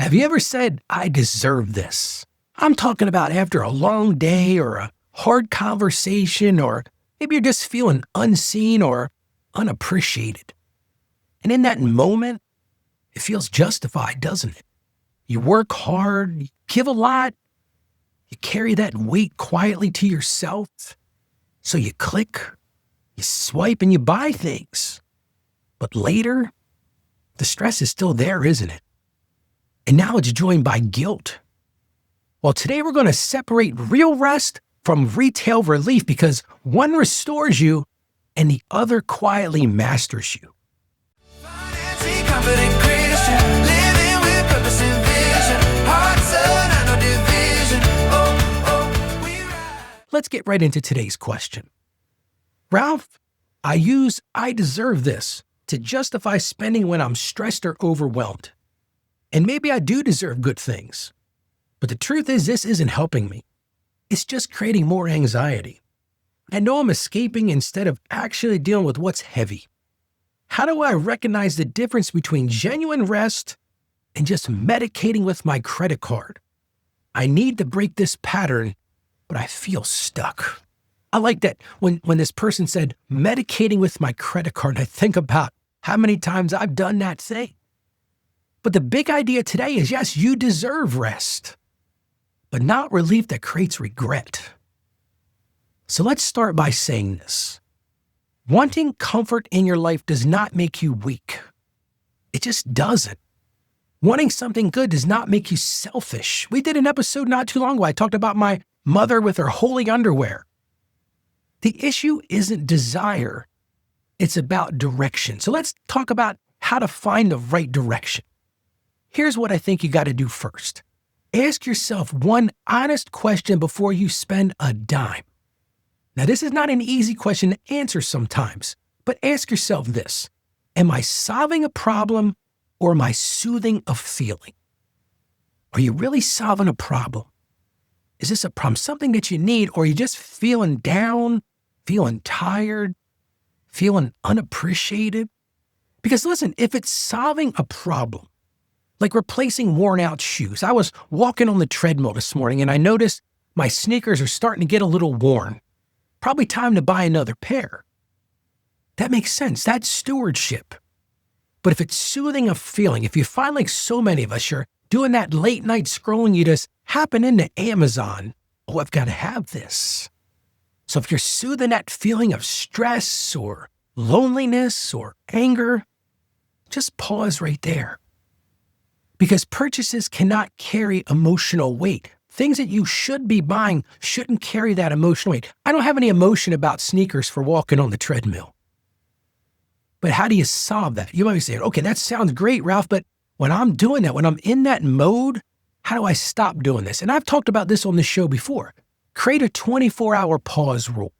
Have you ever said, I deserve this? I'm talking about after a long day or a hard conversation, or maybe you're just feeling unseen or unappreciated. And in that moment, it feels justified, doesn't it? You work hard, you give a lot, you carry that weight quietly to yourself. So you click, you swipe, and you buy things. But later, the stress is still there, isn't it? And now it's joined by guilt. Well, today we're going to separate real rest from retail relief, because one restores you and the other quietly masters you. Let's get right into today's question. Ralph, I use I deserve this to justify spending when I'm stressed or overwhelmed. And maybe I do deserve good things. But the truth is, this isn't helping me. It's just creating more anxiety. I know I'm escaping instead of actually dealing with what's heavy. How do I recognize the difference between genuine rest and just medicating with my credit card? I need to break this pattern, but I feel stuck. I like that when this person said, medicating with my credit card, I think about how many times I've done that thing. But the big idea today is, yes, you deserve rest, but not relief that creates regret. So let's start by saying this. Wanting comfort in your life does not make you weak. It just doesn't. Wanting something good does not make you selfish. We did an episode not too long ago. I talked about my mother with her holy underwear. The issue isn't desire. It's about direction. So let's talk about how to find the right direction. Here's what I think you got to do first. Ask yourself one honest question before you spend a dime. Now, this is not an easy question to answer sometimes, but ask yourself this. Am I solving a problem, or am I soothing a feeling? Are you really solving a problem? Is this a problem, something that you need, or are you just feeling down, feeling tired, feeling unappreciated? Because listen, if it's solving a problem, like replacing worn out shoes. I was walking on the treadmill this morning and I noticed my sneakers are starting to get a little worn. Probably time to buy another pair. That makes sense. That's stewardship. But if it's soothing a feeling, if you find, like so many of us, you're doing that late night scrolling, you just happen into Amazon. Oh, I've got to have this. So if you're soothing that feeling of stress or loneliness or anger, just pause right there. Because purchases cannot carry emotional weight. Things that you should be buying shouldn't carry that emotional weight. I don't have any emotion about sneakers for walking on the treadmill. But how do you solve that? You might be saying, okay, that sounds great, Ralph, but when I'm doing that, when I'm in that mode, how do I stop doing this? And I've talked about this on the show before. Create a 24-hour pause rule.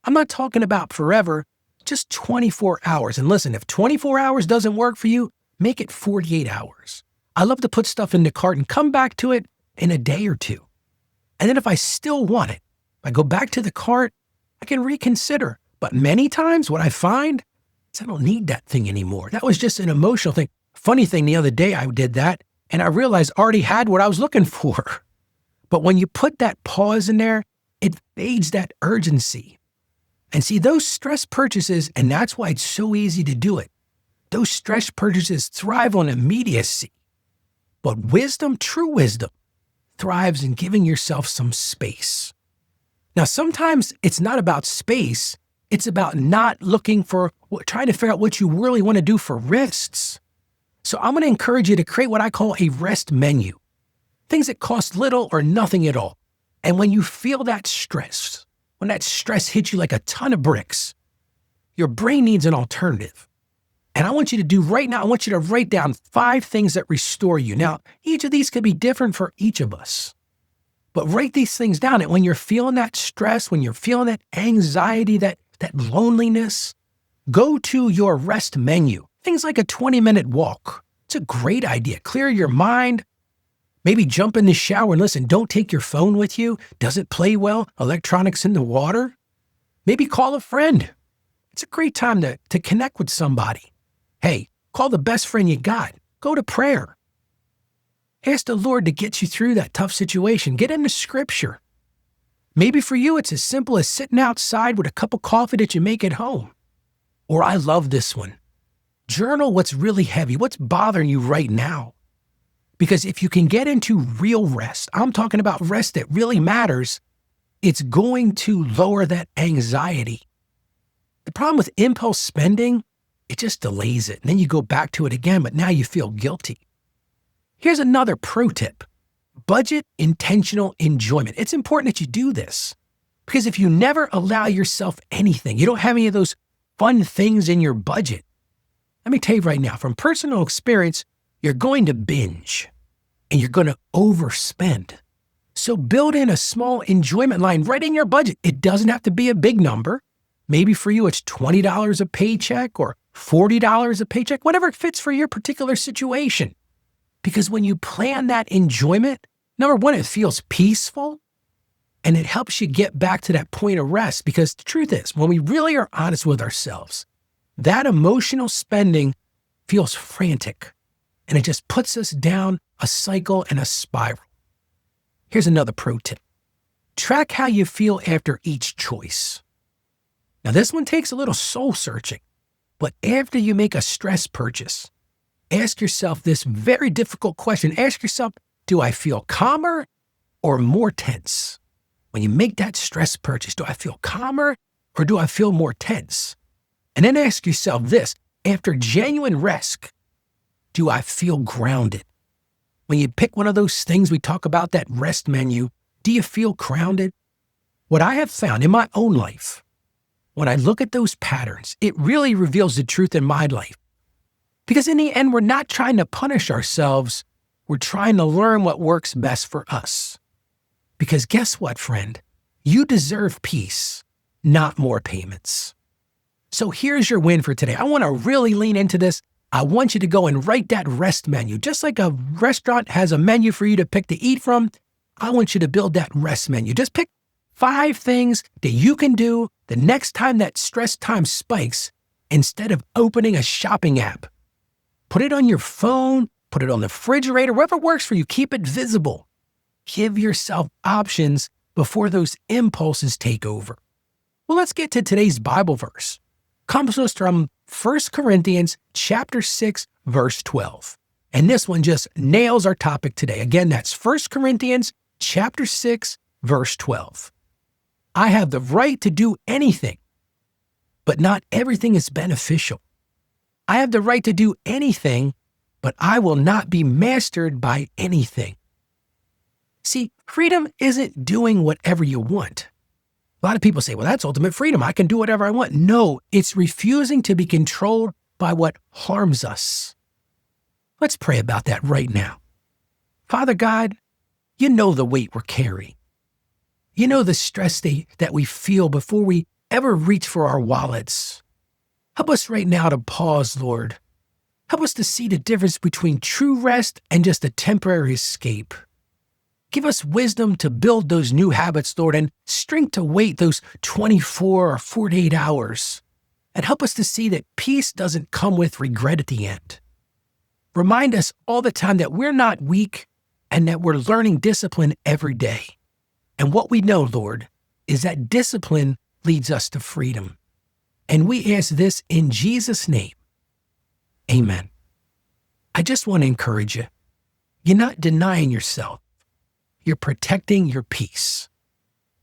I'm not talking about forever, just 24 hours. And listen, if 24 hours doesn't work for you, make it 48 hours. I love to put stuff in the cart and come back to it in a day or two. And then if I still want it, I go back to the cart, I can reconsider. But many times what I find is I don't need that thing anymore. That was just an emotional thing. Funny thing, the other day I did that and I realized I already had what I was looking for. But when you put that pause in there, it fades that urgency. And see, those stress purchases, and that's why it's so easy to do it, those stress purchases thrive on immediacy. But wisdom, true wisdom, thrives in giving yourself some space. Now, sometimes it's not about space. It's about not looking for, trying to figure out what you really want to do for rests. So I'm going to encourage you to create what I call a rest menu. Things that cost little or nothing at all. And when you feel that stress, when that stress hits you like a ton of bricks, your brain needs an alternative. And I want you to do right now, I want you to write down 5 things that restore you. Now, each of these could be different for each of us. But write these things down. And when you're feeling that stress, when you're feeling that anxiety, that loneliness, go to your rest menu. Things like a 20-minute walk. It's a great idea. Clear your mind. Maybe jump in the shower and listen, don't take your phone with you. Does it play well? Electronics in the water? Maybe call a friend. It's a great time to connect with somebody. Hey, call the best friend you got. Go to prayer. Ask the Lord to get you through that tough situation. Get into Scripture. Maybe for you, it's as simple as sitting outside with a cup of coffee that you make at home. Or I love this one. Journal what's really heavy, what's bothering you right now. Because if you can get into real rest, I'm talking about rest that really matters, it's going to lower that anxiety. The problem with impulse spending, it just delays it. And then you go back to it again, but now you feel guilty. Here's another pro tip. Budget intentional enjoyment. It's important that you do this. Because if you never allow yourself anything, you don't have any of those fun things in your budget. Let me tell you right now, from personal experience, you're going to binge and you're going to overspend. So build in a small enjoyment line right in your budget. It doesn't have to be a big number. Maybe for you, it's $20 a paycheck or $40 a paycheck, whatever fits for your particular situation. Because when you plan that enjoyment, number one, it feels peaceful and it helps you get back to that point of rest. Because the truth is, when we really are honest with ourselves, that emotional spending feels frantic and it just puts us down a cycle and a spiral. Here's another pro tip. Track how you feel after each choice. Now, this one takes a little soul searching, but after you make a stress purchase, ask yourself this very difficult question. Ask yourself, do I feel calmer or more tense? When you make that stress purchase, do I feel calmer or do I feel more tense? And then ask yourself this, after genuine rest, do I feel grounded? When you pick one of those things we talk about, that rest menu, do you feel grounded? What I have found in my own life, when I look at those patterns, it really reveals the truth in my life. Because in the end, we're not trying to punish ourselves. We're trying to learn what works best for us. Because guess what, friend? You deserve peace, not more payments. So here's your win for today. I want to really lean into this. I want you to go and write that rest menu. Just like a restaurant has a menu for you to pick to eat from, I want you to build that rest menu. Just pick 5 things that you can do the next time that stress time spikes instead of opening a shopping app. Put it on your phone, put it on the refrigerator, wherever works for you. Keep it visible. Give yourself options before those impulses take over. Well, let's get to today's Bible verse. Comes to us from 1 Corinthians chapter 6, verse 12. And this one just nails our topic today. Again, that's 1 Corinthians chapter 6, verse 12. I have the right to do anything, but not everything is beneficial. I have the right to do anything, but I will not be mastered by anything. See, freedom isn't doing whatever you want. A lot of people say, well, that's ultimate freedom. I can do whatever I want. No, it's refusing to be controlled by what harms us. Let's pray about that right now. Father God, you know the weight we're carrying. You know the stress that we feel before we ever reach for our wallets. Help us right now to pause, Lord. Help us to see the difference between true rest and just a temporary escape. Give us wisdom to build those new habits, Lord, and strength to wait those 24 or 48 hours. And help us to see that peace doesn't come with regret at the end. Remind us all the time that we're not weak and that we're learning discipline every day. And what we know, Lord, is that discipline leads us to freedom. And we ask this in Jesus' name. Amen. I just want to encourage you. You're not denying yourself. You're protecting your peace.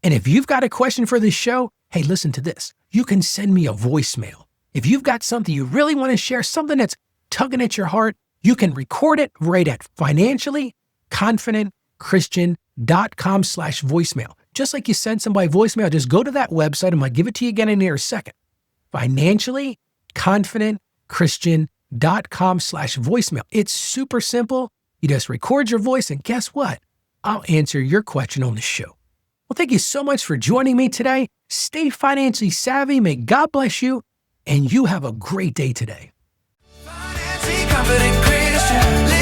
And if you've got a question for this show, hey, listen to this. You can send me a voicemail. If you've got something you really want to share, something that's tugging at your heart, you can record it right at financiallyconfidentchristian.com/voicemail. Just like you send somebody voicemail, just go to that website. I'm going to give it to you again in here a second. financiallyconfidentchristian.com/voicemail. It's super simple. You just record your voice and guess what? I'll answer your question on the show. Well, thank you so much for joining me today. Stay financially savvy. May God bless you, and you have a great day today. Financially confident Christian.